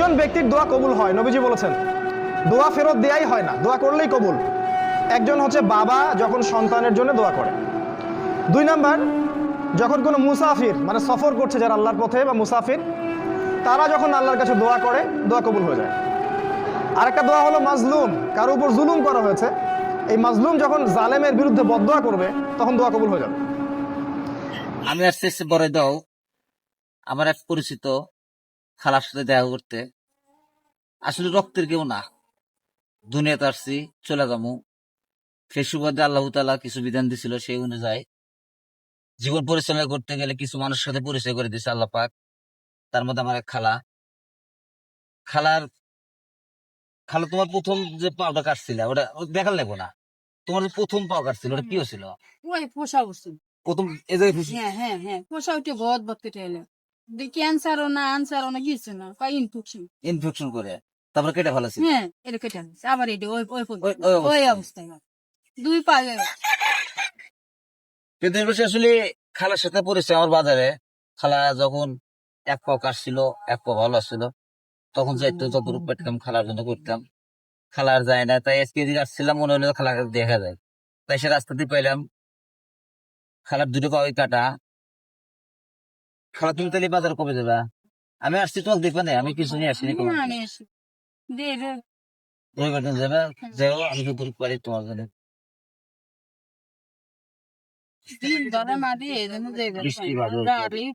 দুইজন ব্যক্তির দোয়া কবুল হয়, নবীজি বলেছেন দোয়া ফেরত দেয়াই হয় না, দোয়া করলেই কবুল। একজন হচ্ছে বাবা যখন সন্তানের জন্য দোয়া করে। দুই নাম্বার, যখন কোনো মুসাফির মানে সফর করছে যারা আল্লাহর পথে বা মুসাফির, তারা যখন আল্লাহর কাছে দোয়া করে দোয়া কবুল হয়ে যায়। আরেকটা দোয়া হলো মাজলুম, কারো উপর জুলুম করা হয়েছে, এই মাজলুম যখন জালেমের বিরুদ্ধে বদদোয়া করবে তখন দোয়া কবুল হয়ে যাবে। আমি আসতে বড় দাও আমার এক পরিচিত খালার সাথে দেখা করতে, আসলে রক্তের কেউ না, দুনিয়াতে আসছি চলে যাবো, সেই সুবাদে আল্লাহ তাআলা কিছু বিধান দিছিল, সেই অনুযায়ী জীবন পরিচালনা করতে গেলে কিছু মানুষের সাথে পরিচয় করে দিয়েছে আল্লাহ পাক। তার মধ্যে আমার এক খালা। খালার খালা তোমার প্রথম যে পাওটা কাটছিল ওটা দেখার লাগবো না, তোমার যে প্রথম পাও কাটছিল ওটা কি হয়েছিল? ওই পোষা বস্তু। প্রথম এই জায়গায় হ্যাঁ পোষা উঠে বহুত বত্তে এলো ক্যান্সারও না আনসারও না কিছু না ইনফেকশন। ইনফেকশন করে তারপরে কেটে ফেলাছিল। হ্যাঁ এটা কেটে আনছে আবার এটা ওই ওই ওই- ওই ওই অবস্থায়। অবস্থায় দুই পায়ে কিন্তু এর বেশি আসলে খালার সাথে পরিচয় আমার বাজারে। খালা যখন এক পাও কাটছিল, এক পাও ভালো আসছিল, তখন যাইতো যতটুকু পেতাম খালার জন্য করতাম। খালার যায় না, তাই আজকে এদিকে আসছিলাম, মনে হলো খালাকে দেখা যায়, তাই সে রাস্তাতে পাইলাম। খালার দুটো পাওয়াই কাটা। খালা তুমি তাহলে বাজার কবে যাবা? আমি আসছি তোমাকে দেখবে না, আমি কিছু নিয়ে আসিনি তোমার জন্য। রবিবার দিন যাবে, যাও আমি তো পারি তোমার জন্য। দিন ধরে মাঝে বৃষ্টি বাদল।